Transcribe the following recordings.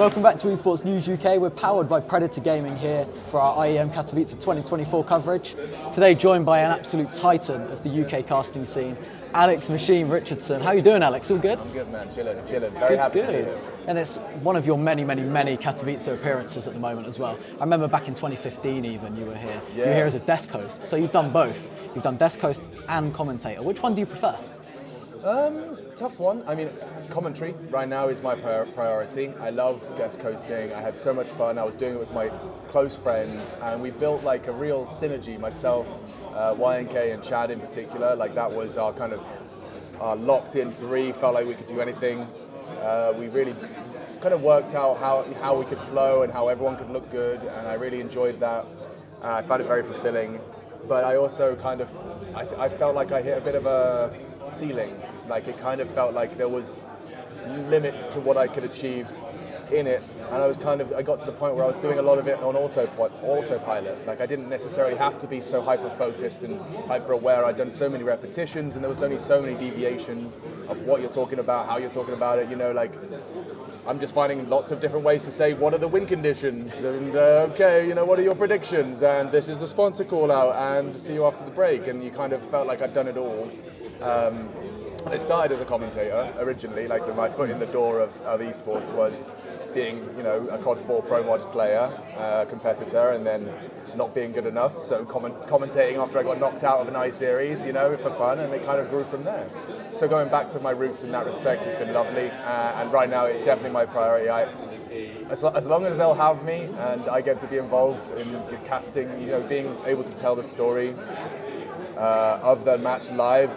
Welcome back to Esports News UK. We're powered by Predator Gaming here for our IEM Katowice 2024 coverage. Today joined by an absolute titan of the UK casting scene, Alex Machine Richardson. How are you doing, Alex? All good? I'm good, man. Chilling. Very happy to be here. And it's one of your many Katowice appearances at the moment as well. I remember back in 2015 even, you were here. Yeah. You were here as a desk host. So you've done both. You've done desk host and commentator. Which one do you prefer? Tough one. I mean, commentary right now is my priority. I loved desk hosting. I had so much fun. I was doing it with my close friends, and we built like a real synergy. Myself, YNK, and Chad in particular. Like that was our kind of locked-in three. Felt like we could do anything. We really kind of worked out how we could flow and how everyone could look good, and I really enjoyed that. I found it very fulfilling. But I also kind of, I felt like I hit a bit of a ceiling. Like it kind of felt like there was limits to what I could achieve in it. And I got to the point where I was doing a lot of it on autopilot. Like I didn't necessarily have to be so hyper-focused and hyper-aware. I'd done so many repetitions and there was only so many deviations of what you're talking about, how you're talking about it, like I'm just finding lots of different ways to say, what are the win conditions? And what are your predictions? And this is the sponsor call out and see you after the break. And you kind of felt like I'd done it all. I started as a commentator originally, like my foot in the door of esports was being, a COD 4 Pro Mod player, competitor, and then not being good enough. So commentating after I got knocked out of an I-Series, for fun, and it kind of grew from there. So going back to my roots in that respect has been lovely, and right now it's definitely my priority. As long as they'll have me and I get to be involved in the casting, being able to tell the story of the match live,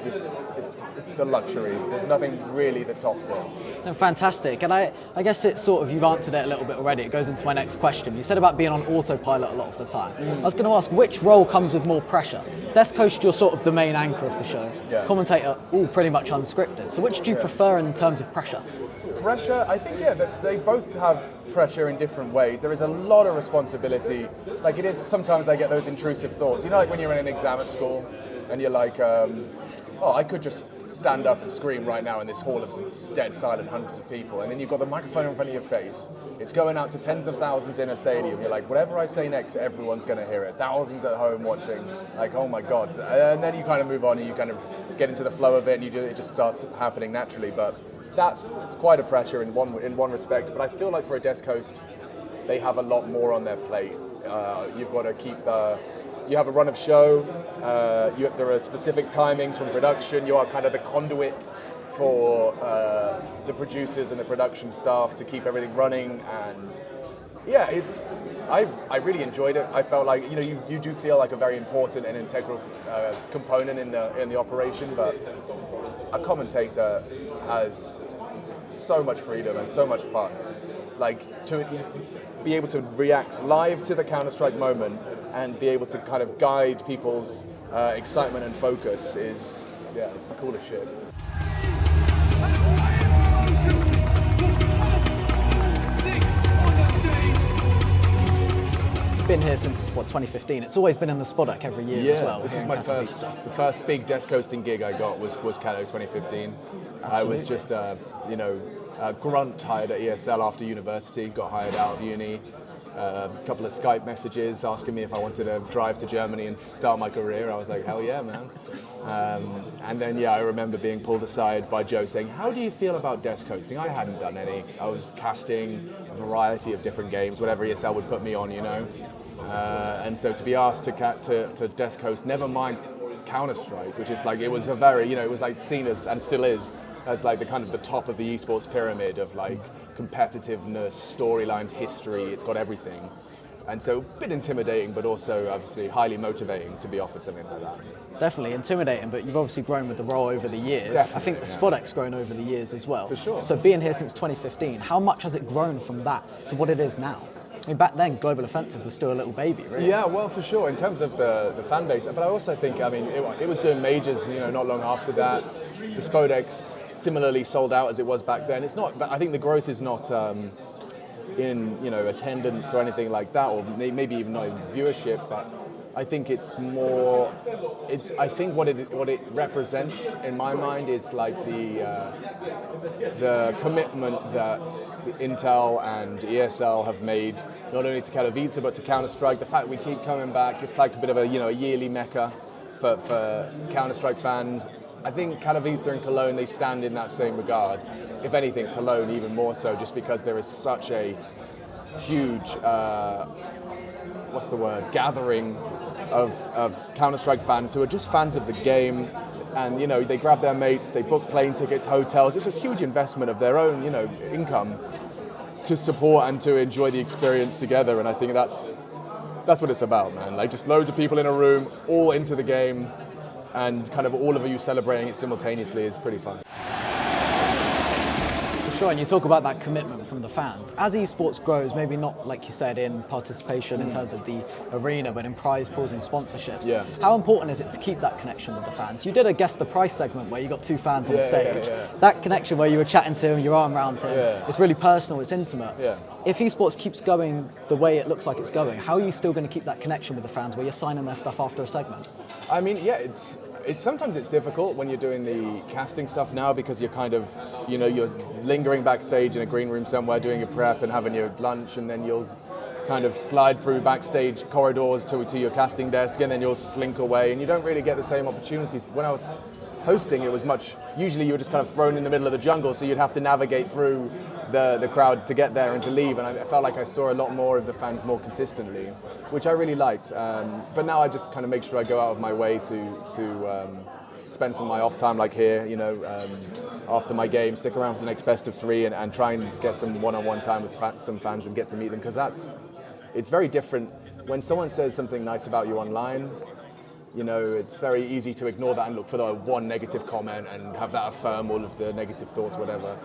it's a luxury. There's nothing really that tops it. No, fantastic. And I guess it's sort of, you've answered it a little bit already. It goes into my next question. You said about being on autopilot a lot of the time. I was going to ask, which role comes with more pressure? Desk host, you're sort of the main anchor of the show. Yeah. Commentator, all pretty much unscripted. So which do you prefer in terms of pressure? Pressure, I think, they both have pressure in different ways. There is a lot of responsibility. Like it is, sometimes I get those intrusive thoughts. Like when you're in an exam at school and you're like, I could just stand up and scream right now in this hall of dead silent hundreds of people, and then you've got the microphone in front of your face. It's going out to tens of thousands in a stadium. You're like, whatever I say next, everyone's going to hear it. Thousands at home watching, like, oh my God. And then you kind of move on and you kind of get into the flow of it, and it just starts happening naturally. But that's quite a pressure in one respect. But I feel like for a desk host, they have a lot more on their plate. You've got to keep you have a run of show, there are specific timings from production, you are kind of the conduit for the producers and the production staff to keep everything running, and I really enjoyed it. I felt like, you do feel like a very important and integral component in the operation, but a commentator has so much freedom and so much fun. Like to be able to react live to the Counter-Strike moment and be able to kind of guide people's excitement and focus it's the coolest shit. Been here since 2015. It's always been in the Spodek every year as well. This was the first big desk hosting gig I got was Cato 2015. Absolutely. I was just a grunt hired at ESL after university, got hired out of uni. A couple of Skype messages asking me if I wanted to drive to Germany and start my career. I was like, hell yeah, man. And then, I remember being pulled aside by Joe saying, how do you feel about desk hosting? I hadn't done any. I was casting a variety of different games, whatever ESL would put me on, And so to be asked to desk host, never mind Counter-Strike, which is like, it was a very, it was like seen as, and still is, as like the kind of the top of the esports pyramid of like competitiveness, storylines, history. It's got everything, and so a bit intimidating, but also obviously highly motivating to be offered something like that. Definitely intimidating, but you've obviously grown with the role over the years. Definitely, I think the Spodek's grown over the years as well. For sure. So being here since 2015, how much has it grown from that to what it is now? I mean, back then, Global Offensive was still a little baby, really. Yeah, well, for sure, in terms of the fan base. But I also think, it was doing majors, not long after that. The Spodek's similarly sold out as it was back then. It's not, but I think the growth is not in attendance or anything like that, or maybe even not in viewership, but I think it's more. I think what it represents in my mind is like the commitment that Intel and ESL have made, not only to Katowice but to Counter-Strike. The fact we keep coming back, it's like a bit of a a yearly mecca for Counter-Strike fans. I think Katowice and Cologne, they stand in that same regard. If anything, Cologne even more so, just because there is such a huge gathering of Counter-Strike fans who are just fans of the game, and they grab their mates, they book plane tickets, hotels. It's a huge investment of their own income to support and to enjoy the experience together, and I think that's what it's about, man. Like, just loads of people in a room, all into the game, and kind of all of you celebrating it simultaneously is pretty fun. Sure, and you talk about that commitment from the fans. As esports grows, maybe not, like you said, in participation in terms of the arena, but in prize pools and sponsorships, how important is it to keep that connection with the fans? You did a Guess the Price segment where you got two fans on stage. That connection where you were chatting to him, your arm around him, it's really personal, it's intimate. If esports keeps going the way it looks like it's going, how are you still going to keep that connection with the fans where you're signing their stuff after a segment? I mean, it's sometimes it's difficult when you're doing the casting stuff now, because you're kind of, you're lingering backstage in a green room somewhere doing your prep and having your lunch, and then you'll kind of slide through backstage corridors to your casting desk, and then you'll slink away, and you don't really get the same opportunities. When I was hosting, it was usually you were just kind of thrown in the middle of the jungle, so you'd have to navigate through the crowd to get there and to leave, and I felt like I saw a lot more of the fans more consistently, which I really liked. But now I just kind of make sure I go out of my way to spend some of my off time, like here, after my game, stick around for the next best of three and try and get some one-on-one time with some fans and get to meet them, because it's very different when someone says something nice about you online. It's very easy to ignore that and look for the one negative comment and have that affirm all of the negative thoughts, whatever.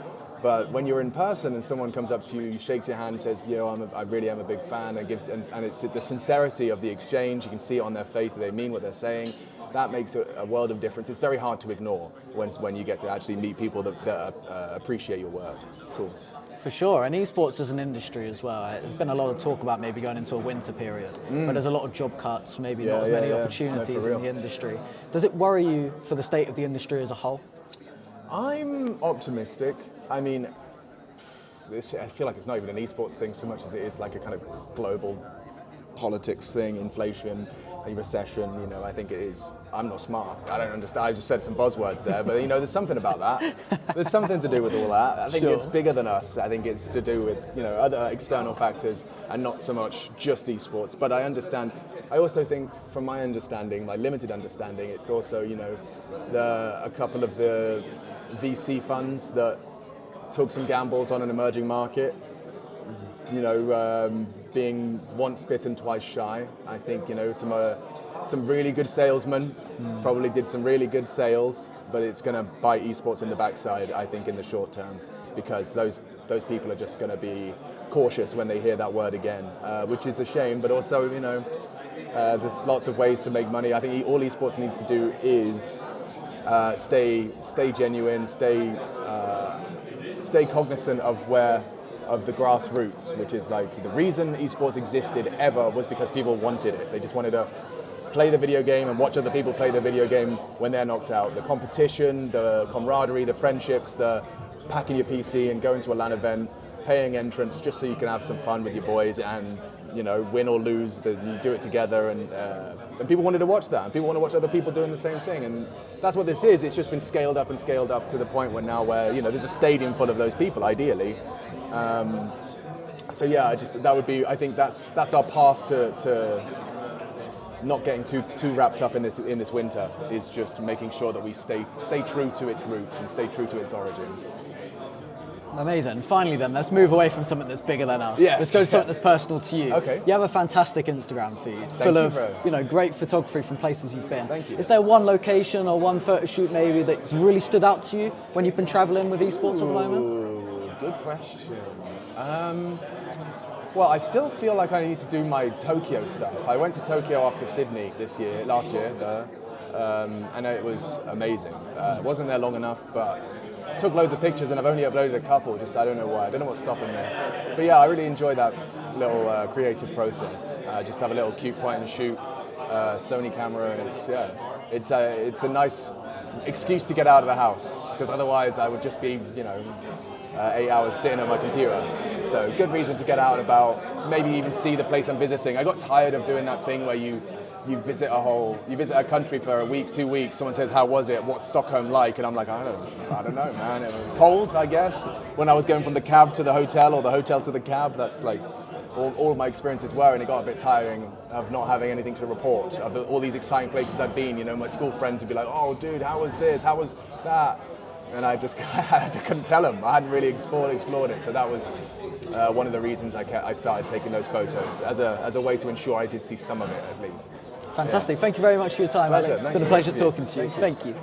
But when you're in person and someone comes up to you, shakes your hand, and says, I really am a big fan, and it's the sincerity of the exchange. You can see it on their face that they mean what they're saying. That makes a world of difference. It's very hard to ignore when you get to actually meet people that appreciate your work. It's cool. For sure, and esports as an industry as well. There's been a lot of talk about maybe going into a winter period, but there's a lot of job cuts, maybe not as many opportunities in the industry. Does it worry you for the state of the industry as a whole? I'm optimistic. I mean, I feel like it's not even an esports thing so much as it is like a kind of global politics thing, inflation, a recession. I think it is. I'm not smart. I don't understand. I just said some buzzwords there, but there's something about that. There's something to do with all that. I think it's bigger than us. I think it's to do with other external factors and not so much just esports. But I understand. I also think, from my understanding, my limited understanding, it's also a couple of the VC funds that took some gambles on an emerging market, being once bitten, twice shy. I think, some really good salesmen probably did some really good sales, but it's going to bite esports in the backside, I think, in the short term, because those people are just going to be cautious when they hear that word again, which is a shame, but also, there's lots of ways to make money. I think all esports needs to do is stay genuine, stay cognizant of the grassroots, which is like the reason esports existed ever was because people wanted it. They just wanted to play the video game and watch other people play the video game when they're knocked out. The competition, the camaraderie, the friendships, the packing your PC and going to a LAN event, paying entrance just so you can have some fun with your boys and win or lose, you do it together, and people wanted to watch that, and people want to watch other people doing the same thing, and that's what this is. It's just been scaled up to the point where there's a stadium full of those people, ideally. I think that's our path to not getting too wrapped up in this winter, is just making sure that we stay true to its roots and stay true to its origins. Amazing. Finally then, let's move away from something that's bigger than us. Yes. Let's go to something that's personal to you. Okay. You have a fantastic Instagram feed full of great photography from places you've been. Thank you. Is there one location or one photo shoot maybe that's really stood out to you when you've been traveling with esports at the moment? Good question. Well, I still feel like I need to do my Tokyo stuff. I went to Tokyo after Sydney last year, and it was amazing. Wasn't there long enough, but took loads of pictures, and I've only uploaded a couple. Just I don't know why. I don't know what's stopping me. But yeah, I really enjoyed that little creative process. Just have a little cute point and shoot. Sony camera, and it's a nice excuse to get out of the house, because otherwise I would just be 8 hours sitting at my computer. So good reason to get out and about, maybe even see the place I'm visiting. I got tired of doing that thing where you visit a country for a week, 2 weeks, someone says, how was it, what's Stockholm like? And I'm like, I don't know, man. It was cold, I guess. When I was going from the cab to the hotel, or the hotel to the cab, that's like all of my experiences were, and it got a bit tiring of not having anything to report, of all these exciting places I've been. My school friends would be like, oh dude, how was this, how was that? And I just couldn't tell them. I hadn't really explored it. So that was one of the reasons I started taking those photos, as a way to ensure I did see some of it at least. Fantastic. Yeah. Thank you very much for your time, Pleasure. Alex. It's been a pleasure talking to you. Thank you.